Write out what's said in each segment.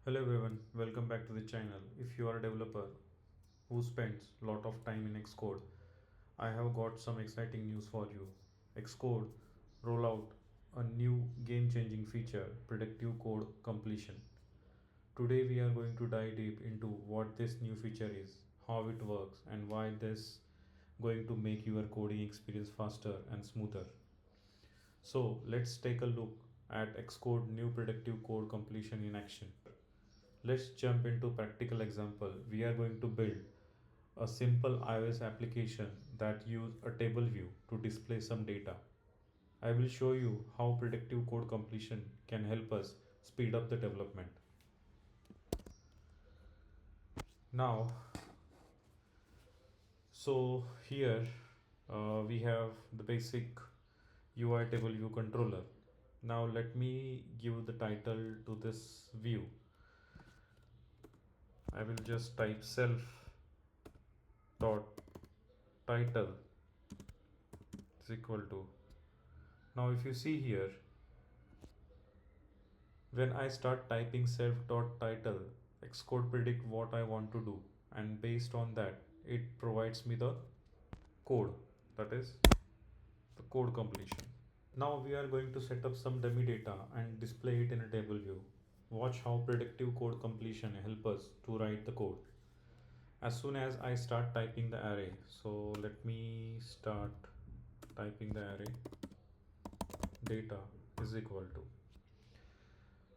Hello everyone, welcome back to the channel. If you are a developer who spends a lot of time in Xcode, I have got some exciting news for you. Xcode roll out a new game-changing feature, Predictive Code Completion. Today we are going to dive deep into what this new feature is, how it works, and why this going to make your coding experience faster and smoother. So let's take a look at Xcode new Predictive Code Completion in action. Let's jump into practical example. We are going to build a simple iOS application that use a table view to display some data. I will show you how predictive code completion can help us speed up the development. Now, so here we have the basic UITableView controller. Now let me give the title to this view. I will just type self dot title is equal to. Now if you see here, when I start typing self.title, Xcode predict what I want to do, and based on that it provides me the code, that is the code completion. Now we are going to set up some dummy data and display it in a table view. Watch how predictive code completion help us to write the code. As soon as I start typing the array, so let me start typing the array data is equal to.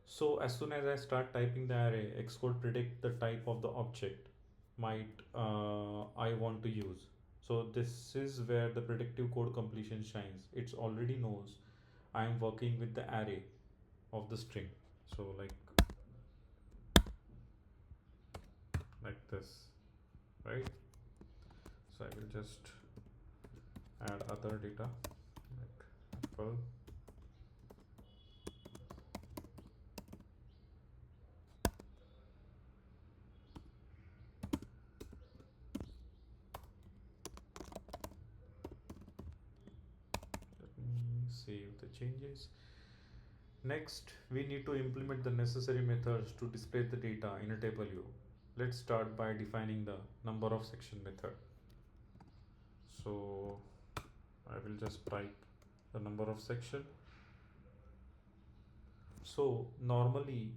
So as soon as I start typing the array, Xcode predict the type of the object might I want to use. So this is where the predictive code completion shines. It already knows I am working with the array of the string. So like this, right? So I will just add other data like apple. Let me save the changes. Next, we need to implement the necessary methods to display the data in a table view. Let's start by defining the number of section method. So I will just type the number of section. So normally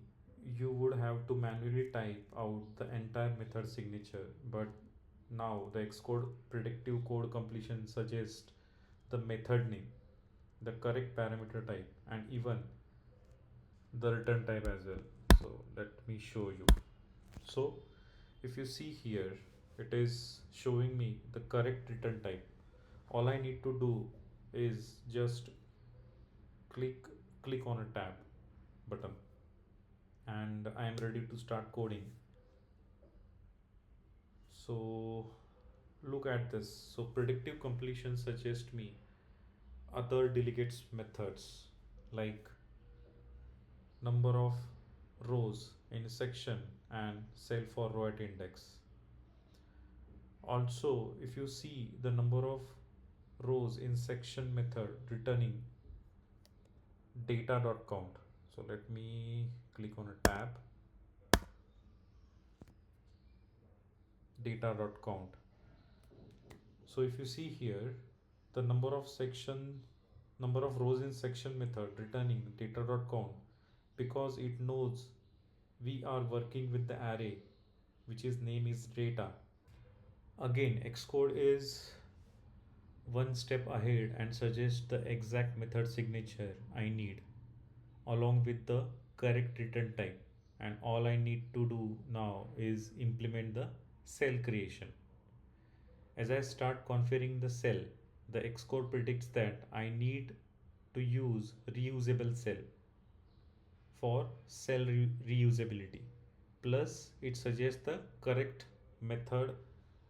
you would have to manually type out the entire method signature, but now the Xcode predictive code completion suggests the method name, the correct parameter type, and even the return type as well. So let me show you. So if you see here, it is showing me the correct return type. All I need to do is just click click on a tab button and I am ready to start coding. So look at this. So predictive completion suggests me other delegates methods like number of rows in section and cell for row at index. Also, if you see the number of rows in section method returning data.count. So let me click on a tab data.count. So if you see here, the number of rows in section method returning data.count, because it knows we are working with the array which is name is data. Again, Xcode is one step ahead and suggests the exact method signature I need along with the correct return type, and all I need to do now is implement the cell creation. As I start configuring the cell, the Xcode predicts that I need to use reusable cell for cell reusability. Plus, it suggests the correct method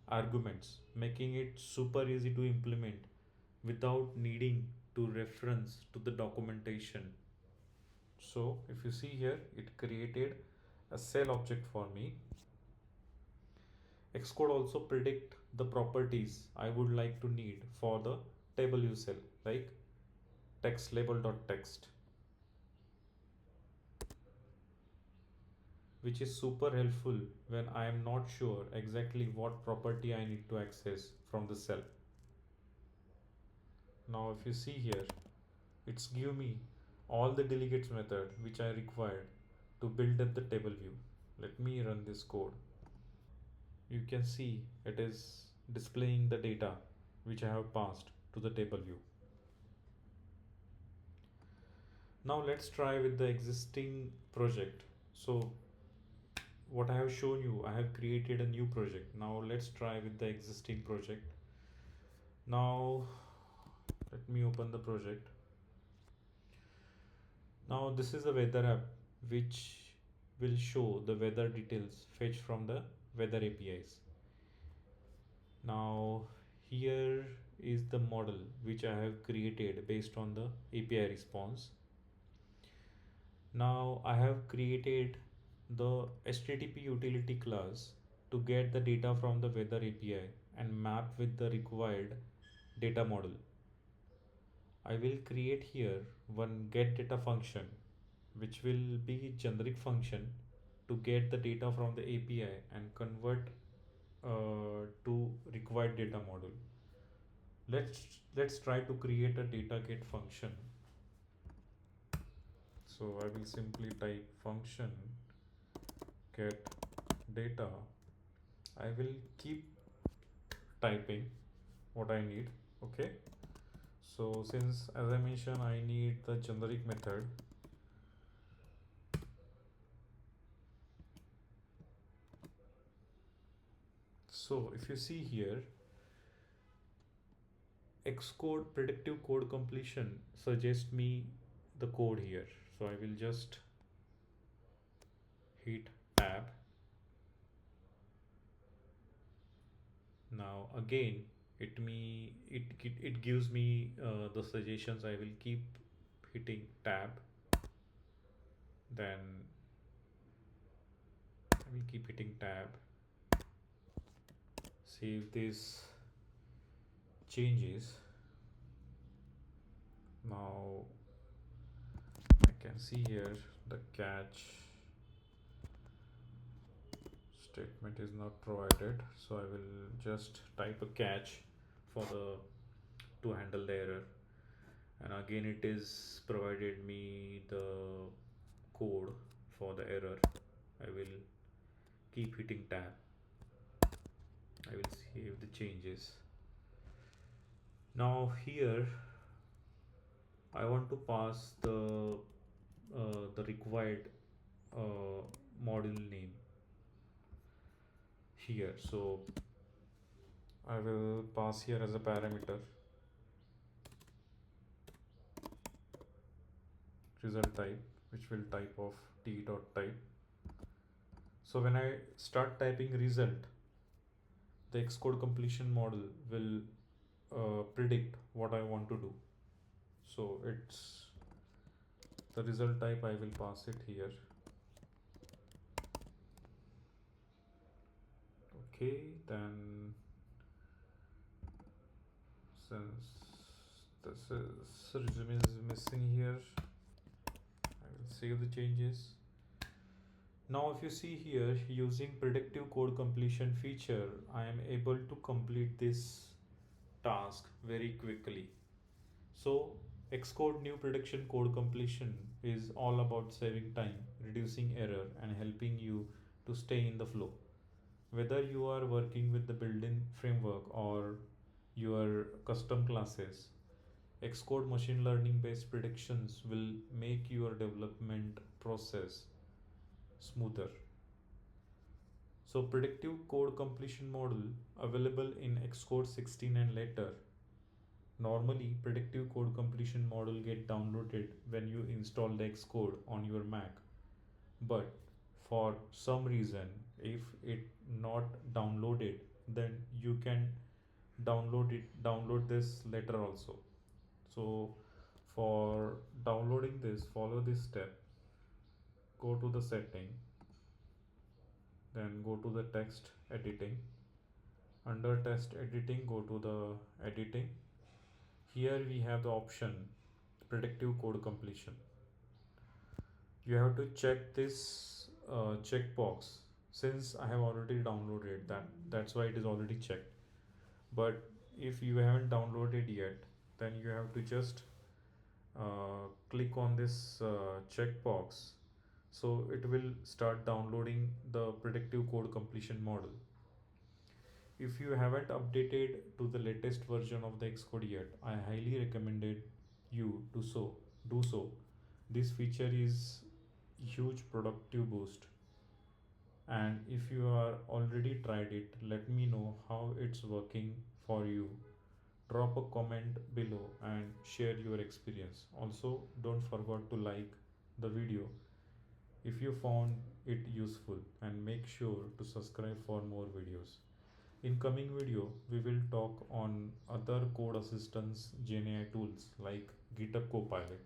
arguments, making it super easy to implement without needing to reference to the documentation. So, if you see here, it created a cell object for me. Xcode also predict the properties I would like to need for the table view cell, like text label.text. which is super helpful when I am not sure exactly what property I need to access from the cell. Now if you see here, it's give me all the delegates method which I required to build up the table view. Let me run this code. You can see it is displaying the data which I have passed to the table view. Now let's try with the existing project. So what I have shown you, I have created a new project. Now let's try with the existing project. Now let me open the project. Now this is a weather app which will show the weather details fetched from the weather APIs. Now here is the model which I have created based on the API response. Now I have created the HTTP utility class to get the data from the weather API and map with the required data model. I will create here one get data function which will be generic function to get the data from the API and convert to required data model. Let's try to create a data get function. So I will simply type function get data. I will keep typing what I need. Okay, so since as I mentioned I need the generic method, so if you see here, Xcode predictive code completion suggests me the code here. So I will just hit tab. Now again it gives me the suggestions. I will keep hitting tab, then I will keep hitting tab, save this changes. Now I can see here the catch statement is not provided, so I will just type a catch for the to handle the error, and again it is provided me the code for the error. I will keep hitting tab. I will save the changes. Now here I want to pass the required module name here. So I will pass here as a parameter result type, which will type of t dot type. So when I start typing result, the Xcode completion model will predict what I want to do. So it's the result type, I will pass it here. Okay, then since this is resume is missing here, I will save the changes. Now if you see here, using predictive code completion feature, I am able to complete this task very quickly. So Xcode new prediction code completion is all about saving time, reducing error, and helping you to stay in the flow. Whether you are working with the built-in framework or your custom classes, Xcode machine learning based predictions will make your development process smoother. So predictive code completion model available in Xcode 16 and later. Normally, predictive code completion model get downloaded when you install the Xcode on your Mac. But for some reason, if it not downloaded, then you can download this later also. So for downloading this, follow this step. Go to the setting, then go to the text editing. Under text editing, go to the editing. Here we have the option predictive code completion. You have to check this checkbox. Since I have already downloaded that, that's why it is already checked. But if you haven't downloaded yet, then you have to just click on this checkbox, so it will start downloading the predictive code completion model. If you haven't updated to the latest version of the Xcode yet, I highly recommended you to do so. This feature is huge productive boost. And if you are already tried it, let me know how it's working for you. Drop a comment below and share your experience. Also, don't forget to like the video if you found it useful, and make sure to subscribe for more videos. In coming video, we will talk on other code assistance GenAI tools like GitHub Copilot.